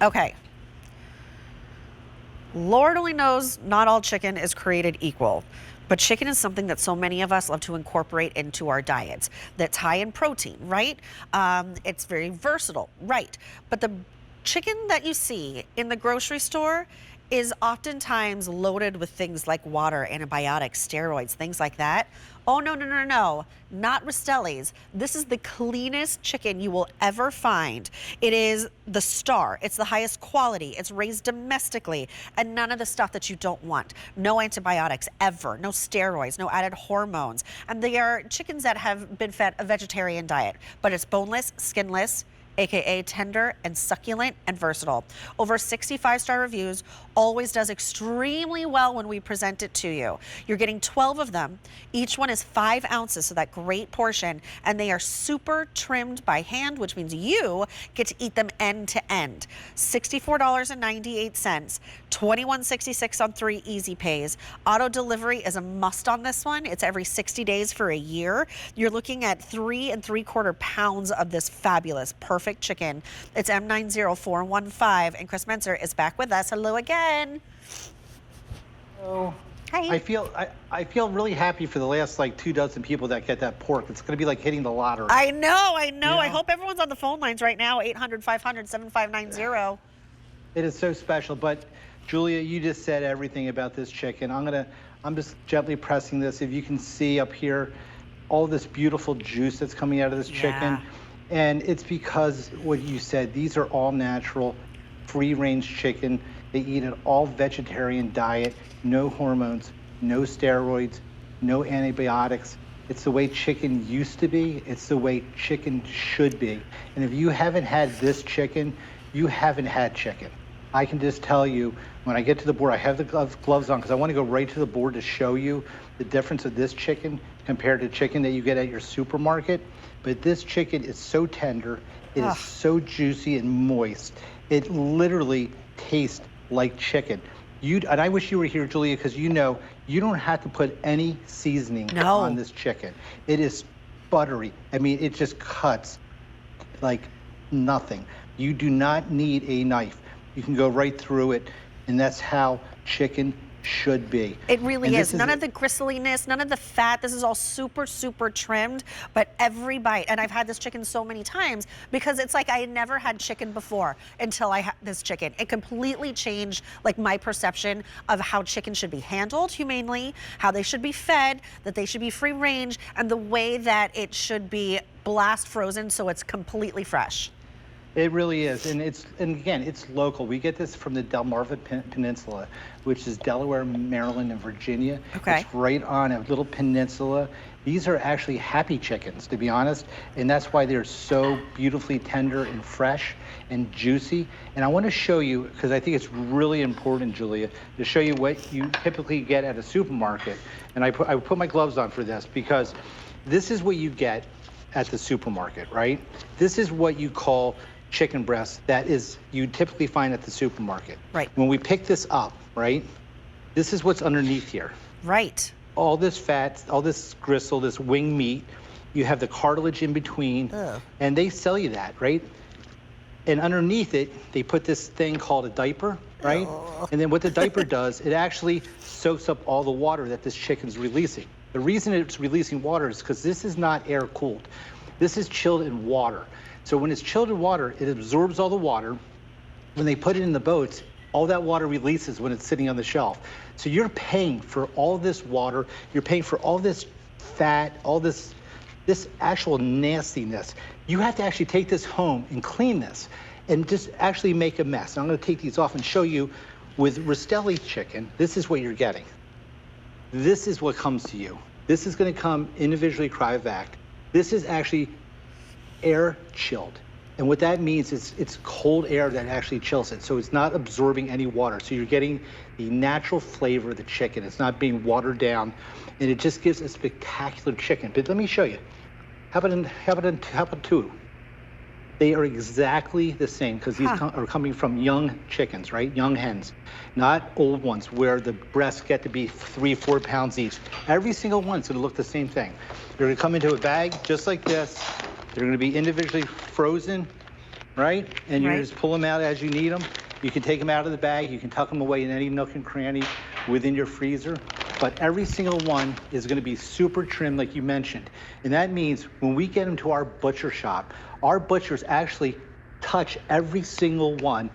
Okay. Lord only knows not all chicken is created equal, but chicken is something that so many of us love to incorporate into our diets. That's high in protein, right? It's very versatile, right? But the chicken that you see in the grocery store is oftentimes loaded with things like water, antibiotics, steroids, things like that. Oh, no, no, no, no, not Rastelli's. This is the cleanest chicken you will ever find. It is the star. It's the highest quality. It's raised domestically, and none of the stuff that you don't want. No antibiotics ever, no steroids, no added hormones. And they are chickens that have been fed a vegetarian diet, but it's boneless, skinless, aka tender and succulent and versatile. Over 65-star reviews, always does extremely well when we present it to you. You're getting 12 of them. Each one is 5 ounces, so that great portion, and they are super trimmed by hand, which means you get to eat them end to end. $64.98, $21.66 on 3 easy pays. Auto delivery is a must on this one. It's every 60 days for a year. You're looking at 3 3/4 pounds of this fabulous, perfect chicken. It's M90415, and Chris Menser is back with us. Hello again. Oh, Hi. I feel really happy for the last like 24 people that get that pork. It's going to be like hitting the lottery. I know. Yeah. I hope everyone's on the phone lines right now. 800-500-7590. It is so special. But Julia, you just said everything about this chicken. I'm just gently pressing this. If you can see up here, all this beautiful juice that's coming out of this chicken. And it's because what you said, these are all natural, free-range chicken. They eat an all-vegetarian diet, no hormones, no steroids, no antibiotics. It's the way chicken used to be. It's the way chicken should be. And if you haven't had this chicken, you haven't had chicken. I can just tell you, when I get to the board, I have the gloves on because I want to go right to the board to show you the difference of this chicken compared to chicken that you get at your supermarket. But this chicken is so tender. It is so juicy and moist. It literally tastes like chicken. And I wish you were here, Julia, because you know you don't have to put any seasoning on this chicken. It is buttery. I mean, it just cuts like nothing. You do not need a knife. You can go right through it, and that's how chicken should be. It really is. None of the gristliness, none of the fat. This is all super, super trimmed, but every bite. And I've had this chicken so many times because it's like I had never had chicken before until I had this chicken. It completely changed like my perception of how chicken should be handled humanely, how they should be fed, that they should be free range, and the way that it should be blast frozen so it's completely fresh. It really is, and again, it's local. We get this from the Delmarva Peninsula, which is Delaware, Maryland, and Virginia. Okay. It's right on a little peninsula. These are actually happy chickens, to be honest, and that's why they're so beautifully tender and fresh and juicy. And I want to show you, because I think it's really important, Julia, to show you what you typically get at a supermarket. And I put my gloves on for this because this is what you get at the supermarket, right? This is what you call chicken breast that is you typically find at the supermarket. Right. When we pick this up, right, this is what's underneath here. Right. All this fat, all this gristle, this wing meat, you have the cartilage in between, and they sell you that, right? And underneath it, they put this thing called a diaper, right? And then what the diaper does, it actually soaks up all the water that this chicken's releasing. The reason it's releasing water is because this is not air cooled. This is chilled in water. So when it's chilled in water, it absorbs all the water. When they put it in the boats, all that water releases when it's sitting on the shelf. So you're paying for all this water, you're paying for all this fat, all this actual nastiness. You have to actually take this home and clean this and just actually make a mess. I'm gonna take these off and show you with Rastelli chicken, this is what you're getting. This is what comes to you. This is gonna come individually cryovac. This is actually air chilled. And what that means is it's cold air that actually chills it. So it's not absorbing any water. So you're getting the natural flavor of the chicken. It's not being watered down. And it just gives a spectacular chicken. But let me show you. How about two? They are exactly the same because these are coming from young chickens, right? Young hens, not old ones where the breasts get to be 3-4 pounds each. Every single one's gonna look the same thing. They're gonna come into a bag just like this. They're gonna be individually frozen right? And you Right. just pull them out as you need them. You can take them out of the bag. You can tuck them away in any nook and cranny within your freezer. But every single one is going to be super trim, like you mentioned. And that means when we get them to our butcher shop, our butchers actually touch every single one,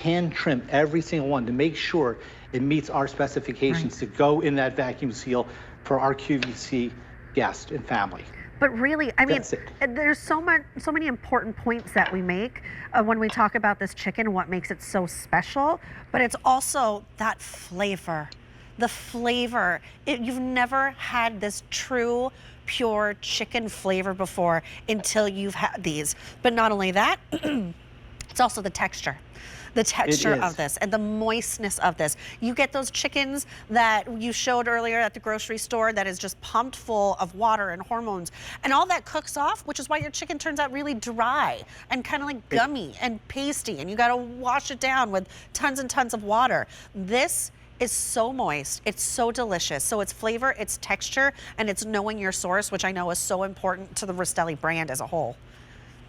hand trim every single one to make sure it meets our specifications to go in that vacuum seal for our QVC guest and family. But really, I mean, That's it. there's so many important points that we make when we talk about this chicken, what makes it so special, but it's also that flavor. The flavor. You've never had this true, pure chicken flavor before until you've had these. But not only that, it's also the texture. The texture of this and the moistness of this. You get those chickens that you showed earlier at the grocery store that is just pumped full of water and hormones, and all that cooks off, which is why your chicken turns out really dry and kind of like gummy and pasty, and you got to wash it down with tons and tons of water. This is so moist, it's so delicious. So it's flavor, it's texture, and it's knowing your source, which I know is so important to the Rastelli brand as a whole.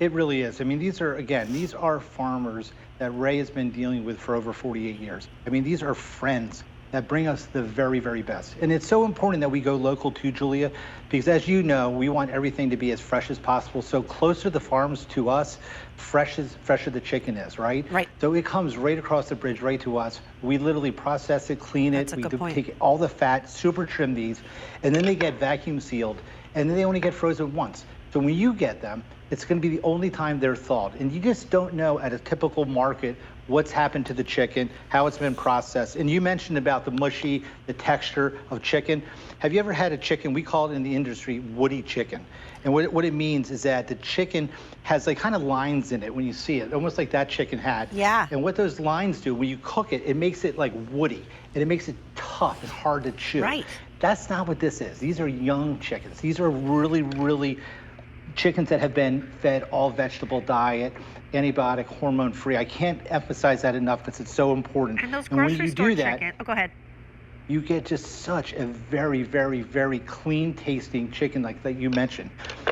It really is. I mean, these are farmers that Ray has been dealing with for over 48 years. I mean, these are friends that bring us the very, very best. And it's so important that we go local too, Julia, because as you know, we want everything to be as fresh as possible. So closer the farms to us, fresher the chicken is, right? Right. So it comes right across the bridge, right to us. We literally process it, clean it. That's a good point. Take all the fat, super trim these, and then they get vacuum sealed, and then they only get frozen once. So when you get them, it's going to be the only time they're thawed. And you just don't know at a typical market what's happened to the chicken, how it's been processed. And you mentioned about the mushy, the texture of chicken. Have you ever had a chicken, we call it in the industry woody chicken. And what it means is that the chicken has like kind of lines in it when you see it, almost like that chicken had. Yeah. And what those lines do, when you cook it, it makes it like woody, and it makes it tough and hard to chew. Right. That's not what this is. These are young chickens. These are really, really chickens that have been fed all vegetable diet, antibiotic, hormone free. I can't emphasize that enough because it's so important. And those when grocery you store do that, chicken. Oh, go ahead. you get just such a very, very, very clean tasting chicken like that you mentioned.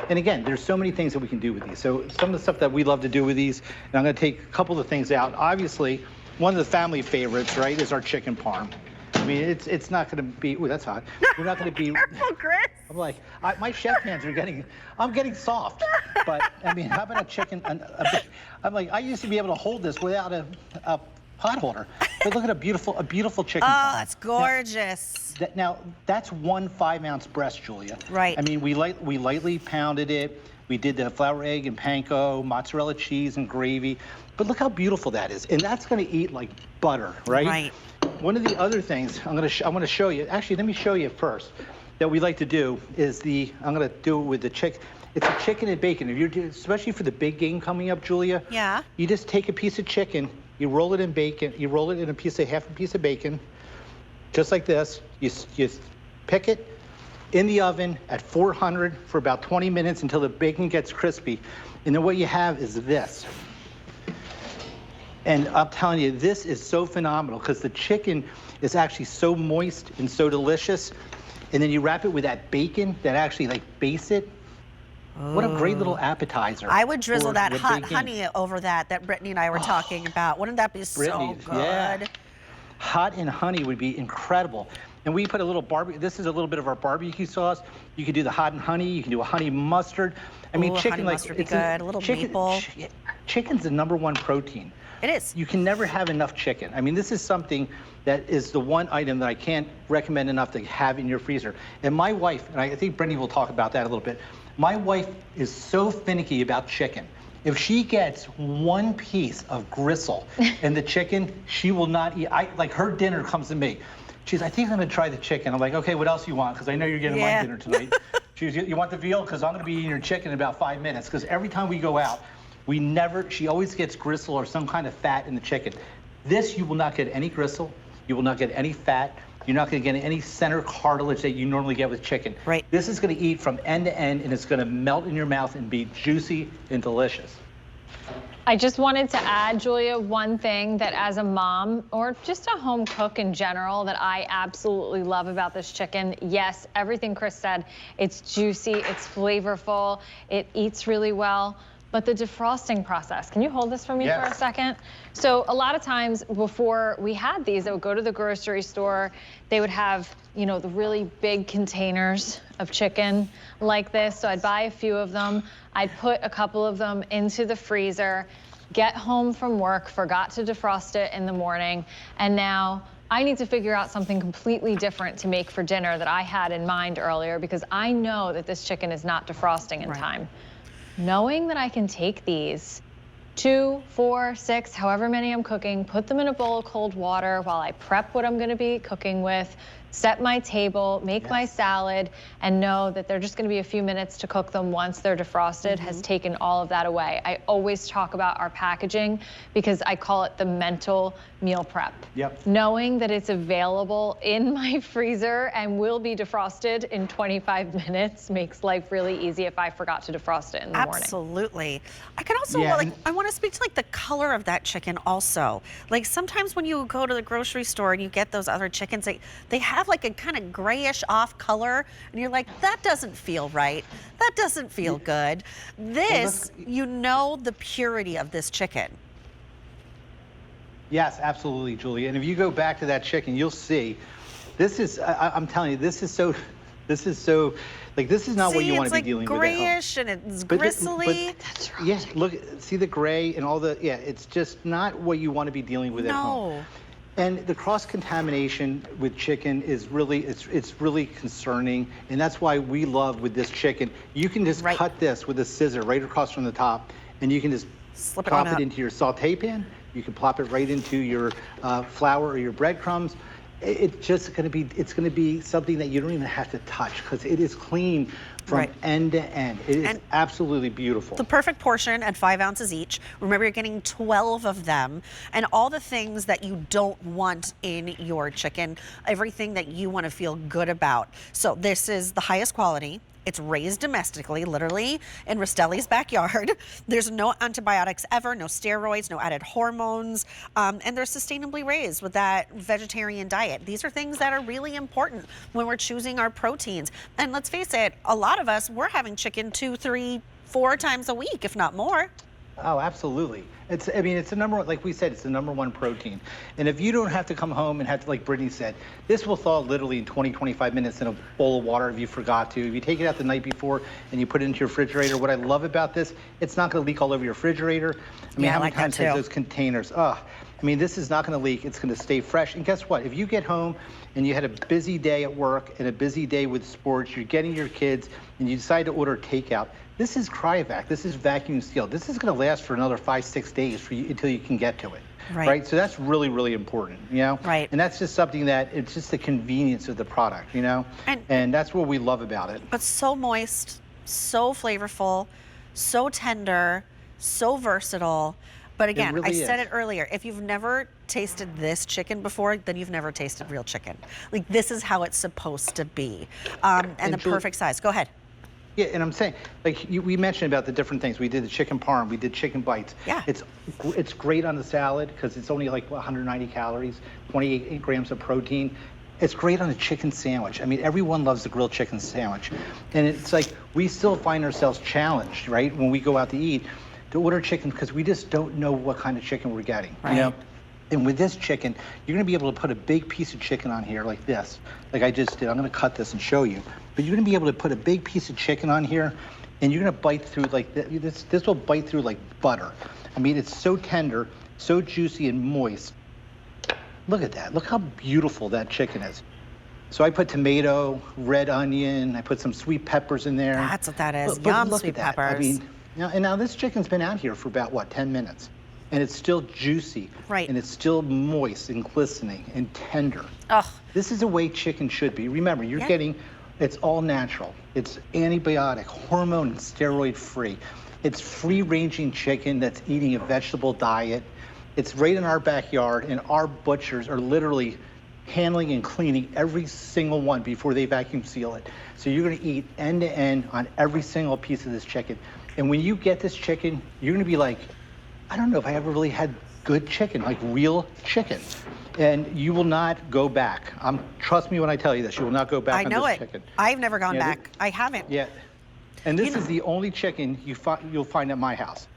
And again, there's so many things that we can do with these. So some of the stuff that we love to do with these, and I'm going to take a couple of things out. Obviously, one of the family favorites, right, is our chicken parm. I mean, it's not going to be, ooh, that's hot. We're not going to be. Careful, Chris. I'm like, my chef hands are I'm getting soft. But I mean, how about a chicken? I'm like, I used to be able to hold this without a pot holder. But look at a beautiful chicken. Oh, that's gorgeous. Now that's 1 5-ounce breast, Julia. Right. I mean, we lightly pounded it. We did the flour, egg, and panko, mozzarella cheese, and gravy. But look how beautiful that is. And that's going to eat like butter, right? Right. One of the other things I'm going to show you. Actually, let me show you first. That we like to do is I'm going to do it with the chicken. It's a chicken and bacon. If you're especially for the big game coming up, Julia. Yeah. You just take a piece of chicken, you roll it in bacon, you roll it in half a piece of bacon, just like this. You pick it in the oven at 400 for about 20 minutes until the bacon gets crispy. And then what you have is this. And I'm telling you, this is so phenomenal because the chicken is actually so moist and so delicious. And then you wrap it with that bacon that actually like base it. What a great little appetizer. I would drizzle that hot bacon. honey over that Brittany and I were talking about. Wouldn't that be so good? Yeah. Hot and honey would be incredible. And we put a little barbecue. This is a little bit of our barbecue sauce. You could do the hot and honey. You can do a honey mustard. I mean, chicken honey like mustard would be good. A little maple. Chicken's the #1 protein. It is. You can never have enough chicken. I mean, this is something that is the one item that I can't recommend enough to have in your freezer. And my wife, and I think Brittany will talk about that a little bit. My wife is so finicky about chicken. If she gets one piece of gristle in the chicken, she will not eat. Like her dinner comes to me. She's, I think I'm gonna try the chicken. I'm like, okay, what else you want? Because I know you're getting my dinner tonight. She's, you want the veal? Because I'm gonna be eating your chicken in about 5 minutes. Because every time we go out, she always gets gristle or some kind of fat in the chicken. This, you will not get any gristle. You will not get any fat. You're not going to get any center cartilage that you normally get with chicken. Right. This is going to eat from end to end, and it's going to melt in your mouth and be juicy and delicious. I just wanted to add, Julia, one thing that as a mom or just a home cook in general that I absolutely love about this chicken. Yes, everything Chris said, it's juicy, it's flavorful, it eats really well. but the defrosting process. Can you hold this for me Yes. for a second? So a lot of times before we had these, I would go to the grocery store. They would have, you know, the really big containers of chicken like this. So I'd buy a few of them. I'd put a couple of them into the freezer, get home from work, forgot to defrost it in the morning, and now I need to figure out something completely different to make for dinner that I had in mind earlier, because I know that this chicken is not defrosting in time. Knowing that I can take these 2, 4, 6, however many I'm cooking, put them in a bowl of cold water while I prep what I'm gonna be cooking with, set my table, make my salad, and know that they're just gonna be a few minutes to cook them once they're defrosted has taken all of that away. I always talk about our packaging because I call it the mental meal prep. Knowing that it's available in my freezer and will be defrosted in 25 minutes makes life really easy if I forgot to defrost it in the morning. Absolutely. I can also, like, I want to speak to like the color of that chicken also. Like sometimes when you go to the grocery store and you get those other chickens, they have like a kind of grayish off color and you're like, that doesn't feel right. That doesn't feel good. This, you know the purity of this chicken. Yes, absolutely, Julia. And if you go back to that chicken, you'll see, this is, I'm telling you, this is so, like, this is not what you want to be dealing with at home. It's like grayish and it's gristly. That's right. Yeah, look, see the gray and all the, it's just not what you want to be dealing with at home. And the cross-contamination with chicken is really, it's really concerning. And that's why we love with this chicken, you can just cut this with a scissor right across from the top, and you can just plop it into your saute pan. You can plop it right into your flour or your breadcrumbs. It's just going to be, it's going to be something that you don't even have to touch because it is clean from end to end. It is absolutely beautiful. The perfect portion at 5 ounces each. Remember, you're getting 12 of them, and all the things that you don't want in your chicken, everything that you want to feel good about. So this is the highest quality. It's raised domestically, literally in Rastelli's backyard. There's no antibiotics ever, no steroids, no added hormones, and they're sustainably raised with that vegetarian diet. These are things that are really important when we're choosing our proteins. And let's face it, a lot of us, we're having chicken 2, 3, 4 times a week, if not more. Oh, absolutely. It's, I mean, it's the number one, like we said, it's the #1 protein. And if you don't have to come home and have to, like Brittany said, this will thaw literally in 20, 25 minutes in a bowl of water if you forgot to. If you take it out the night before and you put it into your refrigerator, what I love about this, it's not going to leak all over your refrigerator. I mean, how many times have those containers? I mean, this is not going to leak. It's going to stay fresh. And guess what? If you get home and you had a busy day at work and a busy day with sports, you're getting your kids, and you decide to order takeout, this is cryovac. This is vacuum sealed. This is going to last for another 5, 6 days for you until you can get to it. Right. So that's really, really important, you know? And that's just something that, it's just the convenience of the product, you know? And that's what we love about it. But so moist, so flavorful, so tender, so versatile. But again, I said it earlier, if you've never tasted this chicken before, then you've never tasted real chicken. Like, this is how it's supposed to be. And the perfect size. Go ahead. Yeah, and I'm saying, like we mentioned about the different things. We did the chicken parm, we did chicken bites. It's great on the salad because it's only like 190 calories, 28 grams of protein. It's great on a chicken sandwich. I mean, everyone loves the grilled chicken sandwich. And it's like, we still find ourselves challenged, right, when we go out to eat, to order chicken because we just don't know what kind of chicken we're getting, you know? And with this chicken, you're gonna be able to put a big piece of chicken on here like this, like I just did. I'm gonna cut this and show you. But you're gonna be able to put a big piece of chicken on here, and you're gonna bite through like this. This will bite through like butter. I mean, it's so tender, so juicy and moist. Look at that. Look how beautiful that chicken is. So I put tomato, red onion, I put some sweet peppers in there. That's what that is. Yum, sweet peppers. I mean, now this chicken's been out here for about, what, 10 minutes? And it's still juicy. And it's still moist and glistening and tender. This is the way chicken should be. Remember, you're getting, it's all natural. It's antibiotic, hormone, and steroid free. It's free-ranging chicken that's eating a vegetable diet. It's right in our backyard, and our butchers are literally handling and cleaning every single one before they vacuum seal it. So you're gonna eat end to end on every single piece of this chicken. And when you get this chicken, you're gonna be like, I don't know if I ever really had good chicken, like real chicken. And you will not go back. Trust me when I tell you this, you will not go back on this chicken. I've never gone back. I haven't. And this You know- is the only chicken you'll find at my house.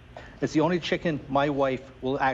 It's the only chicken my wife will actually